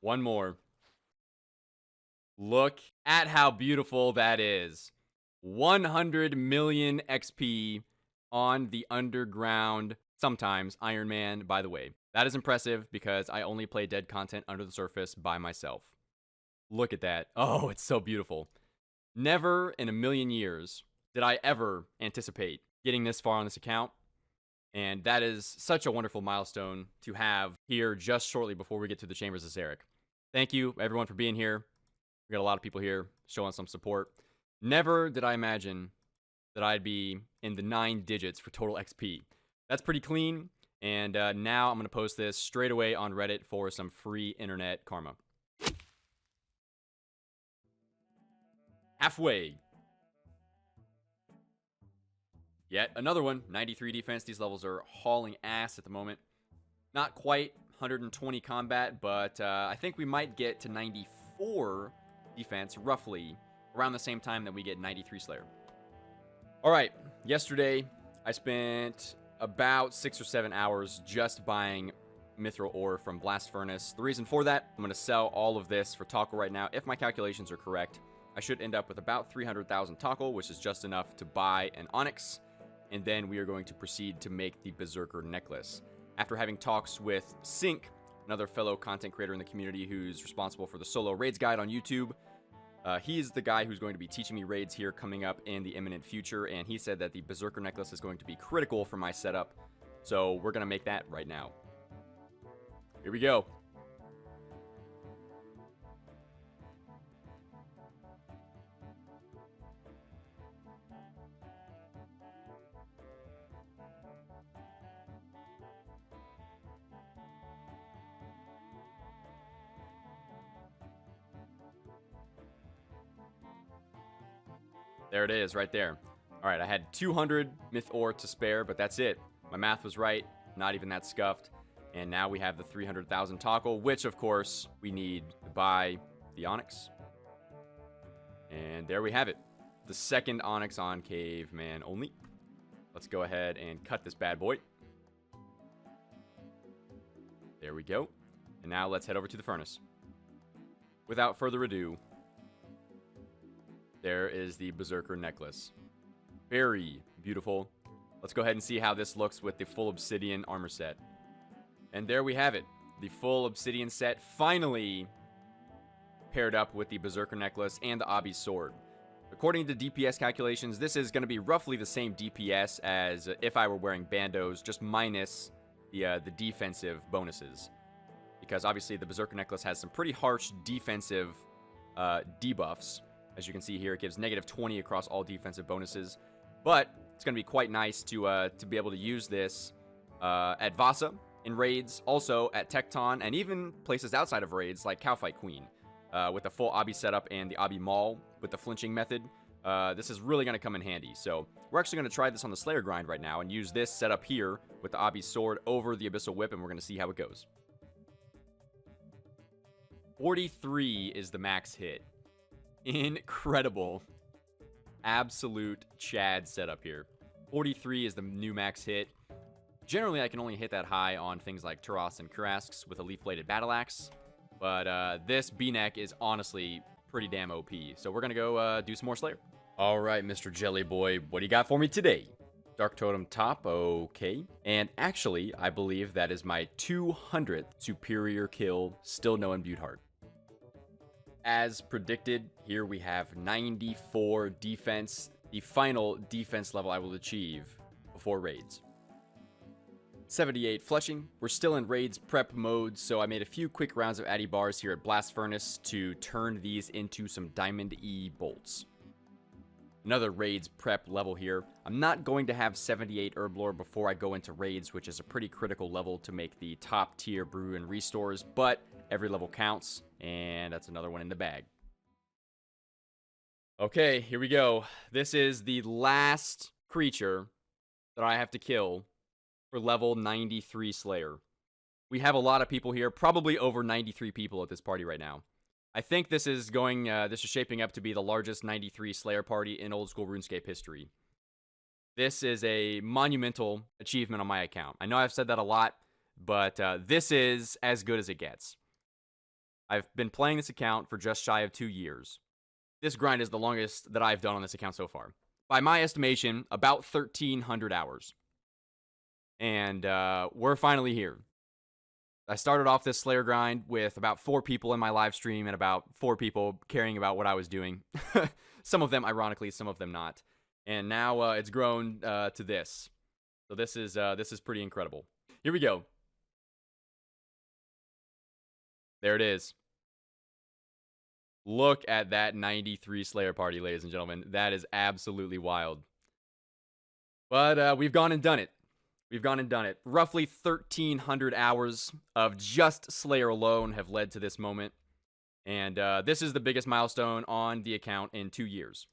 One more. Look at how beautiful that is. 100 million XP on the underground, sometimes Ironman, by the way. That is impressive because I only play dead content under the surface by myself. Look at that. Oh, it's so beautiful. Never in a million years did I ever anticipate getting this far on this account. And that is such a wonderful milestone to have here just shortly before we get to the Chambers of Zurich. Thank you, everyone, for being here. We got a lot of people here showing some support. Never did I imagine that I'd be in the 9 digits for total XP. That's pretty clean. And now I'm going to post this straight away on Reddit for some free internet karma. Halfway. Yet another one. 93 defense. These levels are hauling ass at the moment. Not quite 120 combat, but I think we might get to 94 defense roughly around the same time that we get 93 Slayer. Alright, yesterday I spent about 6 or 7 hours just buying mithril ore from Blast Furnace. The reason for that, I'm going to sell all of this for tackle right now. If my calculations are correct, I should end up with about 300,000 tackle, which is just enough to buy an onyx. And then we are going to proceed to make the Berserker Necklace. After having talks with Sync, another fellow content creator in the community who's responsible for the solo raids guide on YouTube, he's the guy who's going to be teaching me raids here coming up in the imminent future, and he said that the Berserker Necklace is going to be critical for my setup, so we're going to make that right now. Here we go. There it is, right there. All right, I had 200 myth ore to spare, but that's it. My math was right, not even that scuffed. And now we have the 300,000 tackle, which, of course, we need to buy the onyx. And there we have it. The second onyx on Caveman only. Let's go ahead and cut this bad boy. There we go. And now let's head over to the furnace. Without further ado, there is the Berserker Necklace. Very beautiful. Let's go ahead and see how this looks with the full Obsidian Armor set. And there we have it. The full Obsidian set finally paired up with the Berserker Necklace and the Obby Sword. According to DPS calculations, this is going to be roughly the same DPS as if I were wearing bandos, just minus the defensive bonuses. Because obviously the Berserker Necklace has some pretty harsh defensive debuffs. As you can see here, it gives -20 across all defensive bonuses. But it's going to be quite nice to be able to use this at Vasa in raids, also at Tecton, and even places outside of raids like Cowfight Queen. With the full Obby setup and the Obby Maul with the flinching method. This is really going to come in handy. So we're actually going to try this on the Slayer grind right now and use this setup here with the Obby Sword over the Abyssal Whip, and we're going to see how it goes. 43 is the max hit. Incredible. Absolute Chad setup here. 43 is the new max hit. Generally, I can only hit that high on things like Turas and Kurasks with a leaf-bladed battle axe. But this B-neck is honestly pretty damn OP. So we're going to go do some more Slayer. All right, Mr. Jelly Boy, what do you got for me today? Dark Totem top, okay. And actually, I believe that is my 200th superior kill, still no imbued heart. As predicted, here we have 94 defense, the final defense level I will achieve before raids. 78 flushing. We're still in raids prep mode, so I made a few quick rounds of Addy bars here at Blast Furnace to turn these into some Diamond E bolts. Another raids prep level here. I'm not going to have 78 Herblore before I go into raids, which is a pretty critical level to make the top tier brew and restores, but every level counts, and that's another one in the bag. Okay, here we go. This is the last creature that I have to kill for level 93 Slayer. We have a lot of people here, probably over 93 people at this party right now. I think this is shaping up to be the largest 93 Slayer party in old school RuneScape history. This is a monumental achievement on my account. I know I've said that a lot, but this is as good as it gets. I've been playing this account for just shy of 2 years. This grind is the longest that I've done on this account so far. By my estimation, about 1,300 hours. And we're finally here. I started off this Slayer grind with about 4 people in my live stream and about 4 people caring about what I was doing. Some of them, ironically, some of them not. And now it's grown to this. So this is pretty incredible. Here we go. There it is. Look at that 93 Slayer party, ladies and gentlemen. That is absolutely wild. But we've gone and done it. We've gone and done it. Roughly 1,300 hours of just Slayer alone have led to this moment. And this is the biggest milestone on the account in 2 years.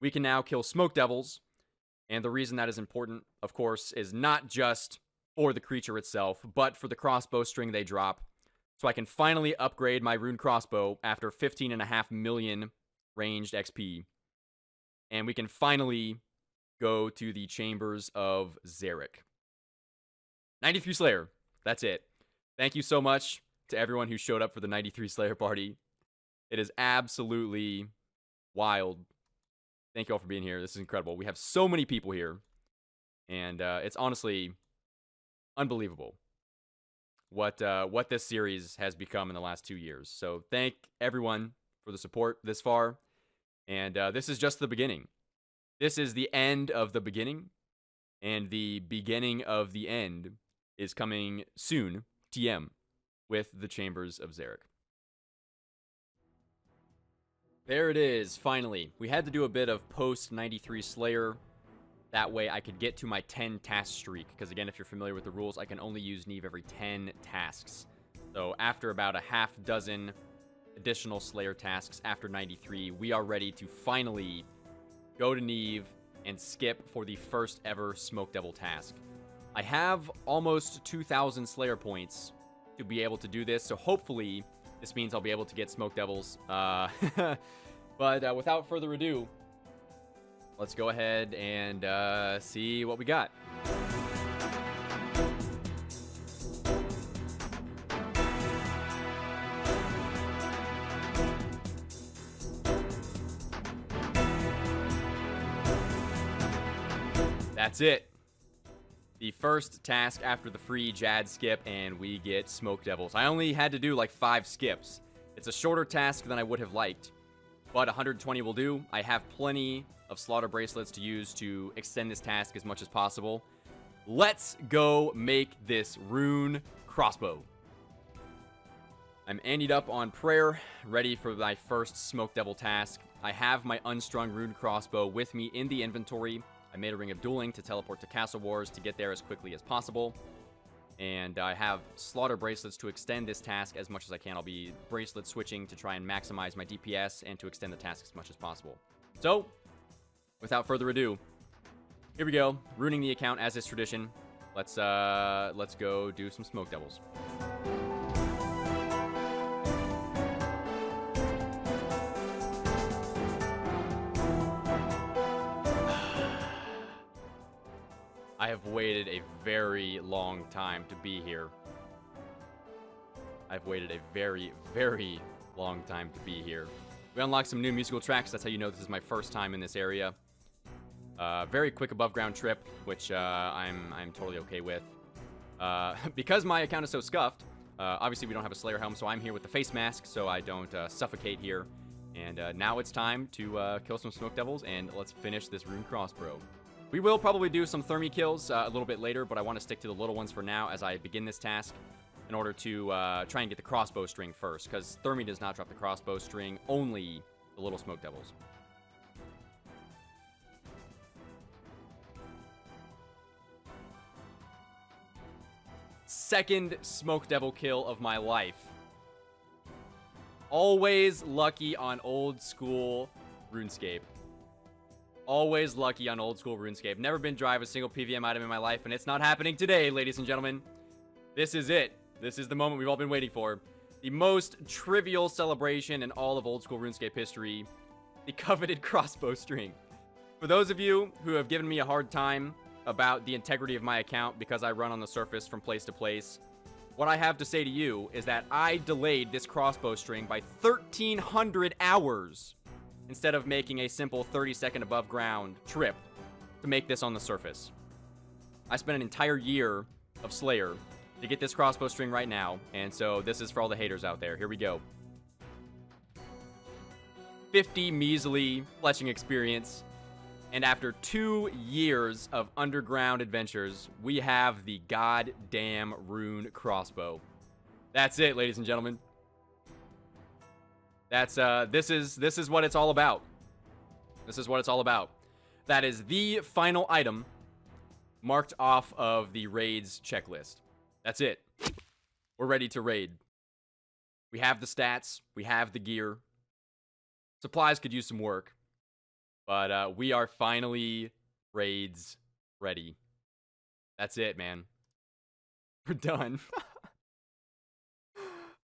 We can now kill Smoke Devils. And the reason that is important, of course, is not just for the creature itself, but for the crossbow string they drop. So I can finally upgrade my Rune Crossbow after 15.5 million ranged XP. And we can finally go to the Chambers of Zurich. 93 Slayer. That's it. Thank you so much to everyone who showed up for the 93 Slayer party. It is absolutely wild. Thank you all for being here. This is incredible. We have so many people here. And it's honestly unbelievable what this series has become in the last 2 years. So thank everyone for the support this far. And this is just the beginning. This is the end of the beginning. And the beginning of the end is coming soon, TM, with the Chambers of Zurich. There it is, finally. We had to do a bit of post-93 Slayer. That way I could get to my 10 task streak. Because again, if you're familiar with the rules, I can only use Neve every 10 tasks. So after about a half dozen additional Slayer tasks after 93, we are ready to finally go to Neve and skip for the first ever Smoke Devil task. I have almost 2,000 Slayer points to be able to do this, so hopefully this means I'll be able to get Smoke Devils. But without further ado, let's go ahead and see what we got. That's it. The first task after the free Jad skip, and we get Smoke Devils. I only had to do like 5 skips. It's a shorter task than I would have liked, but 120 will do. I have plenty of slaughter bracelets to use to extend this task as much as possible. Let's go make this Rune Crossbow. I'm anteed up on prayer, ready for my first Smoke Devil task. I have my unstrung Rune Crossbow with me in the inventory. I made a Ring of Dueling to teleport to Castle Wars to get there as quickly as possible. And I have slaughter bracelets to extend this task as much as I can. I'll be bracelet switching to try and maximize my DPS and to extend the task as much as possible. So, without further ado, here we go. Ruining the account as is tradition. Let's go do some Smoke Devils. I have waited a very long time to be here. I've waited a very, very long time to be here. We unlocked some new musical tracks. That's how you know this is my first time in this area. Very quick above ground trip, which I'm totally okay with. Because my account is so scuffed, obviously we don't have a Slayer helm, so I'm here with the face mask so I don't suffocate here. And now it's time to kill some Smoke Devils, and let's finish this Rune Crossbow. We will probably do some Thermi kills a little bit later, but I want to stick to the little ones for now as I begin this task in order to try and get the crossbow string first, because Thermi does not drop the crossbow string, only the little Smoke Devils. Second Smoke Devil kill of my life. Always lucky on old school RuneScape. Always lucky on old school RuneScape. Never been drive a single PVM item in my life, and it's not happening today, ladies and gentlemen. This is it. This is the moment we've all been waiting for. The most trivial celebration in all of old school RuneScape history. The coveted crossbow string. For those of you who have given me a hard time about the integrity of my account because I run on the surface from place to place, what I have to say to you is that I delayed this crossbow string by 1,300 hours instead of making a simple 30-second above ground trip to make this on the surface. I spent an entire year of Slayer to get this crossbow string right now, and so this is for all the haters out there. Here we go. 50 measly fletching experience, and after 2 years of underground adventures, we have the goddamn rune crossbow. That's it, ladies and gentlemen. That's this is what it's all about. This is what it's all about. That is the final item marked off of the raids checklist. That's it. We're ready to raid. We have the stats, we have the gear. Supplies could use some work, but we are finally raids ready. That's it, man. We're done.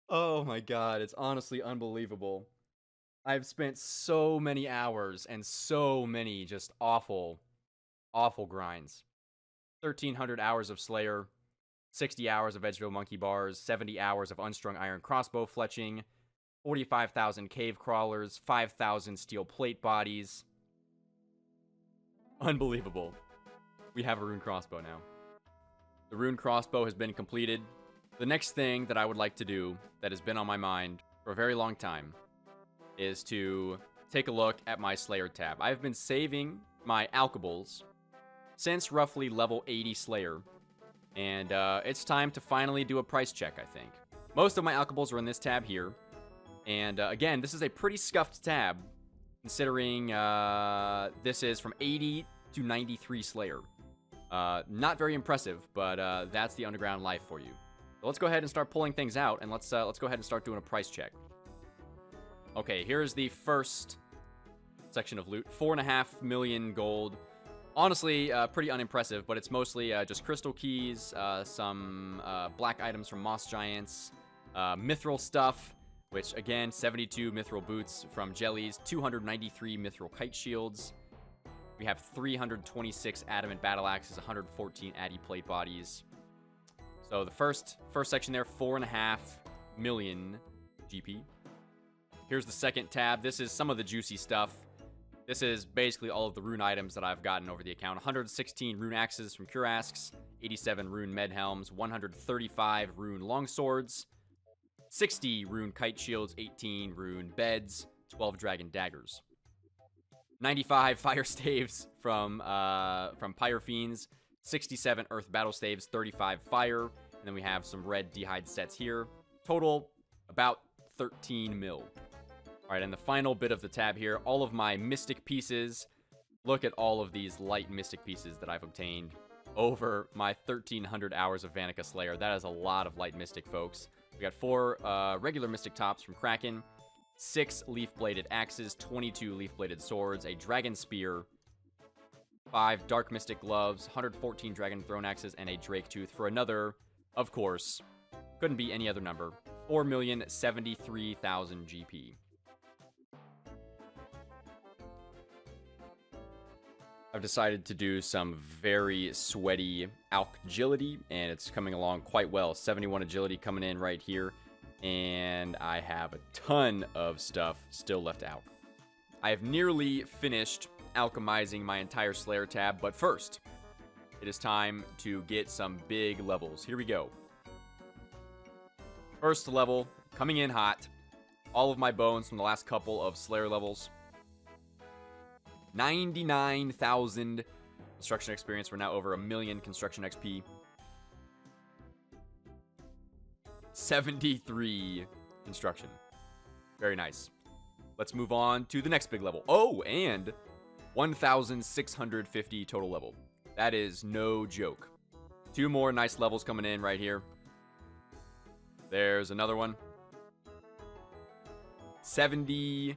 Oh my god, it's honestly unbelievable. I've spent so many hours and so many just awful, awful grinds. 1,300 hours of Slayer, 60 hours of Vegetable Monkey Bars, 70 hours of Unstrung Iron Crossbow fletching, 45,000 Cave Crawlers, 5,000 Steel Plate Bodies. Unbelievable. We have a Rune Crossbow now. The Rune Crossbow has been completed. The next thing that I would like to do that has been on my mind for a very long time is to take a look at my Slayer tab. I've been saving my alchables since roughly level 80 Slayer, and it's time to finally do a price check, I think. Most of my alchables are in this tab here, and again, this is a pretty scuffed tab, considering this is from 80 to 93 Slayer. Not very impressive, but that's the underground life for you. So let's go ahead and start pulling things out, and let's go ahead and start doing a price check. Okay, here's the first section of loot. 4.5 million gold. Honestly, pretty unimpressive, but it's mostly just crystal keys, some black items from Moss Giants, mithril stuff, which again, 72 mithril boots from Jellies, 293 mithril kite shields. We have 326 adamant battle axes, 114 addy plate bodies. So the first section there, 4.5 million GP. Here's the second tab. This is some of the juicy stuff. This is basically all of the rune items that I've gotten over the account. 116 rune axes from Curasks, 87 rune med helms, 135 rune longswords, 60 rune kite shields, 18 rune beds, 12 dragon daggers, 95 fire staves from Pyre Fiends, 67 earth battle staves, 35 fire, and then we have some red d'hide sets here. Total about 13 mil. All right, and the final bit of the tab here, all of my mystic pieces. Look at all of these light mystic pieces that I've obtained over my 1,300 hours of Vanica Slayer. That is a lot of light mystic, folks. We got 4 regular mystic tops from Kraken, 6 leaf-bladed axes, 22 leaf-bladed swords, a dragon spear, 5 dark mystic gloves, 114 dragon throne axes, and a drake tooth for another, of course, couldn't be any other number, 4,073,000 GP. I've decided to do some very sweaty agility, and it's coming along quite well. 71 agility coming in right here, and I have a ton of stuff still left out. I have nearly finished alchemizing my entire Slayer tab, but first, it is time to get some big levels. Here we go. First level, coming in hot. All of my bones from the last couple of Slayer levels. 99,000 construction experience. We're now over 1 million construction XP. 73 construction. Very nice. Let's move on to the next big level. Oh, and 1,650 total level. That is no joke. 2 more nice levels coming in right here. There's another one. 72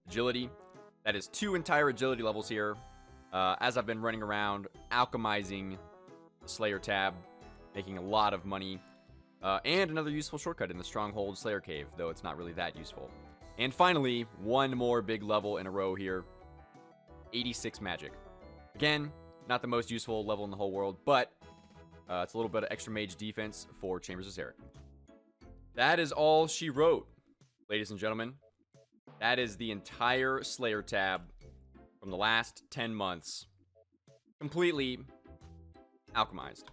agility. That is 2 entire agility levels here. As I've been running around alchemizing the Slayer tab, making a lot of money. And another useful shortcut in the Stronghold Slayer Cave, though it's not really that useful. And finally, 1 more big level in a row here. 86 magic. Again, not the most useful level in the whole world, but It's a little bit of extra mage defense for Chambers of Zurich. That is all she wrote, ladies and gentlemen. That is the entire Slayer tab from the last 10 months. Completely alchemized.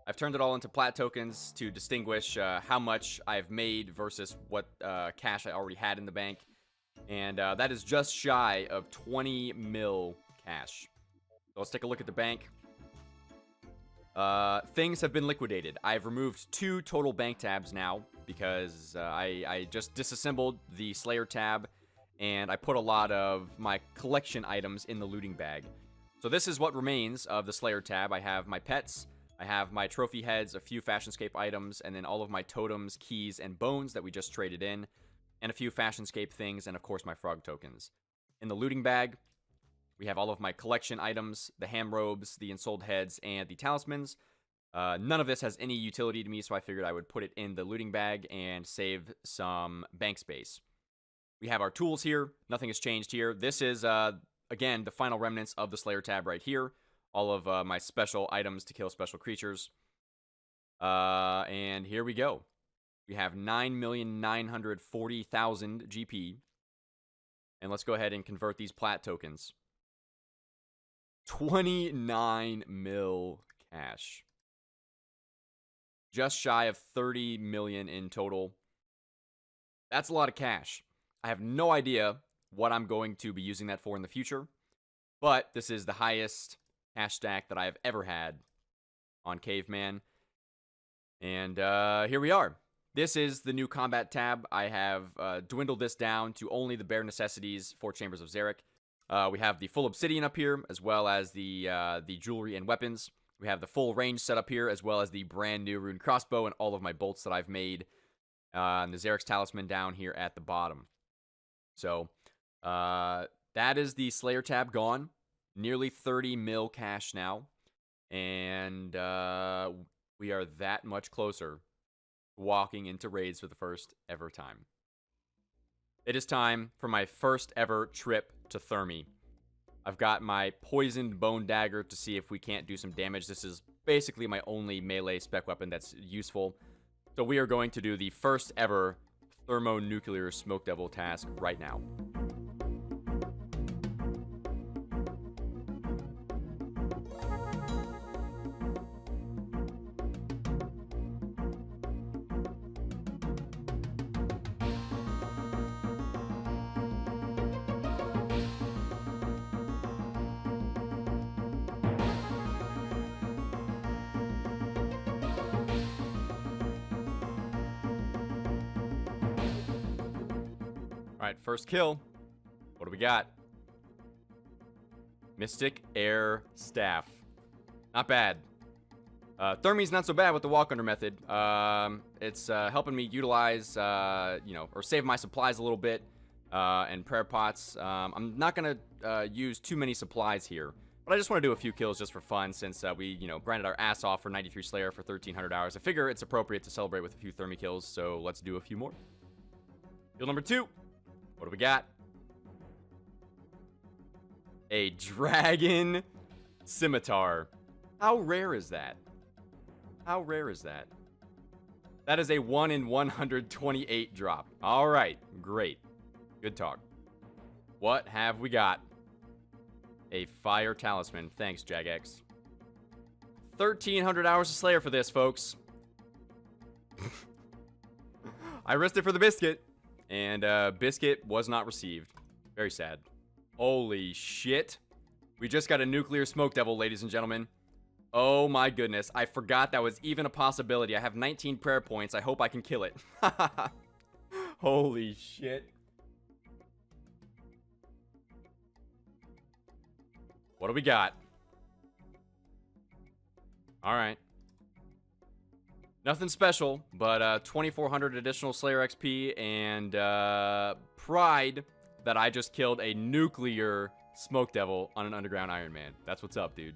I've turned it all into plat tokens to distinguish how much I've made versus what cash I already had in the bank. And that is just shy of 20 mil cash. So let's take a look at the bank. Things have been liquidated. I've removed 2 total bank tabs now because I just disassembled the Slayer tab and I put a lot of my collection items in the looting bag. So this is what remains of the Slayer tab. I have my pets, I have my trophy heads, a few Fashionscape items, and then all of my totems, keys, and bones that we just traded in, and a few Fashionscape things, and of course my frog tokens. In the looting bag, we have all of my collection items, the ham robes, the ensouled heads, and the talismans. None of this has any utility to me, so I figured I would put it in the looting bag and save some bank space. We have our tools here. Nothing has changed here. This is, again, the final remnants of the Slayer tab right here. All of my special items to kill special creatures. And here we go. We have 9,940,000 GP. And let's go ahead and convert these plat tokens. 29 mil cash. Just shy of 30 million in total. That's a lot of cash. I have no idea what I'm going to be using that for in the future. But this is the highest cash stack that I've ever had on Caveman. And here we are. This is the new combat tab. I have dwindled this down to only the bare necessities for Chambers of Zurich. We have the full obsidian up here, as well as the jewelry and weapons. We have the full range set up here, as well as the brand new rune crossbow and all of my bolts that I've made. And the Zurich's Talisman down here at the bottom. So, that is the Slayer tab gone. Nearly 30 mil cash now. And we are that much closer to walking into raids for the first ever time. It is time for my first ever trip to Thermi. I've got my poisoned bone dagger to see if we can't do some damage. This is basically my only melee spec weapon that's useful. So we are going to do the first ever thermonuclear smoke devil task right now. Alright, first kill. What do we got? Mystic Air Staff. Not bad. Thermi's not so bad with the walk under method. It's helping me utilize, or save my supplies a little bit. And prayer pots. I'm not going to use too many supplies here. But I just want to do a few kills just for fun since we, grinded our ass off for 93 Slayer for 1,300 hours. I figure it's appropriate to celebrate with a few Thermi kills, so let's do a few more. Kill number 2. What do we got? A dragon scimitar. How rare is that? How rare is that? That is a 1 in 128 drop. All right, great. Good talk. What have we got? A fire talisman. Thanks, Jagex. 1,300 hours of Slayer for this, folks. I risked it for the biscuit. And biscuit was not received. Very sad. Holy shit. We just got a nuclear smoke devil, ladies and gentlemen. Oh my goodness. I forgot that was even a possibility. I have 19 prayer points. I hope I can kill it. Holy shit. What do we got? Alright. Nothing special, but 2,400 additional Slayer XP and pride that I just killed a nuclear smoke devil on an underground Ironman. That's what's up, dude.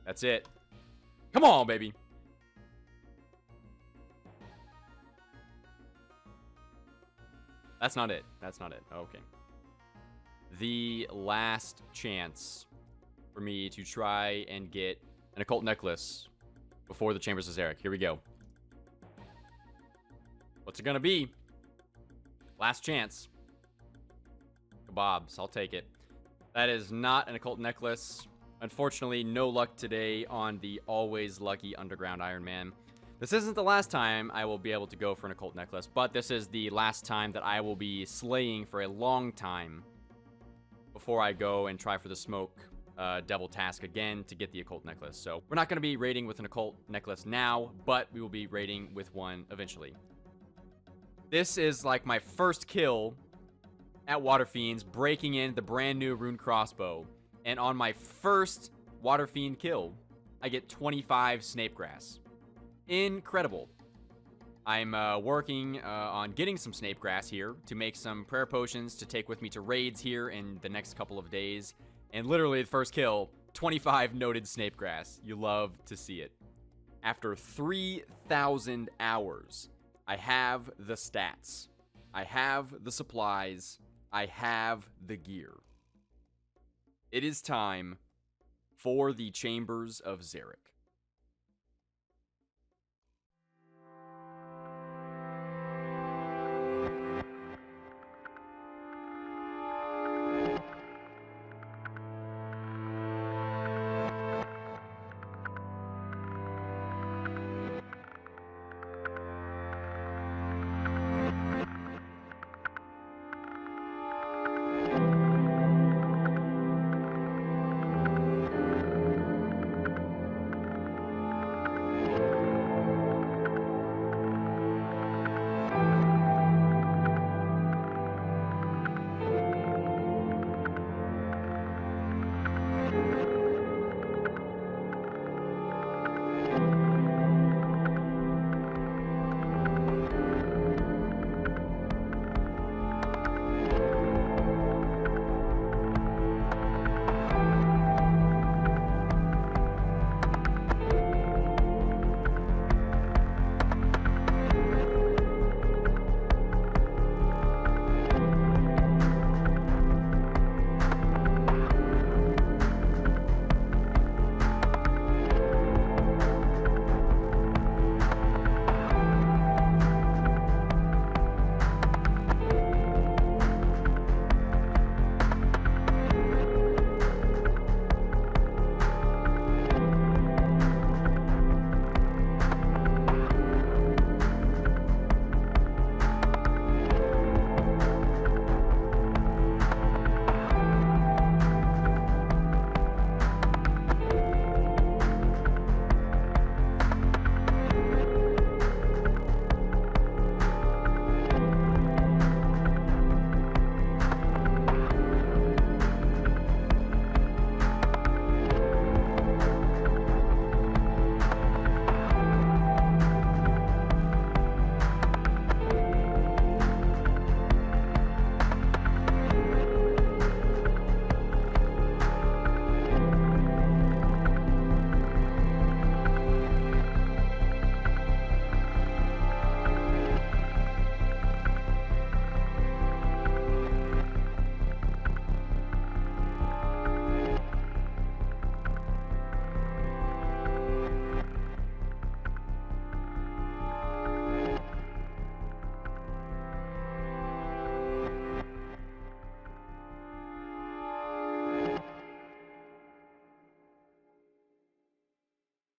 That's it. Come on, baby. That's not it. That's not it. Okay. The last chance for me to try and get an Occult Necklace before the Chambers of Zurich. Here we go. What's it gonna be? Last chance. Kebabs, I'll take it. That is not an Occult Necklace. Unfortunately, no luck today on the always lucky Underground Ironman. This isn't the last time I will be able to go for an Occult Necklace, but this is the last time that I will be slaying for a long time before I go and try for the Smoke Devil task again to get the Occult Necklace. So we're not going to be raiding with an Occult Necklace now, but we will be raiding with one eventually. This is like my first kill at Water Fiends, breaking in the brand new Rune Crossbow. And on my first Water Fiend kill, I get 25 Snapegrass. Incredible. I'm working on getting some Snapegrass here to make some prayer potions to take with me to raids here in the next couple of days. And literally the first kill, 25 noted Snapegrass. You love to see it. After 3,000 hours, I have the stats. I have the supplies. I have the gear. It is time for the Chambers of Zurich.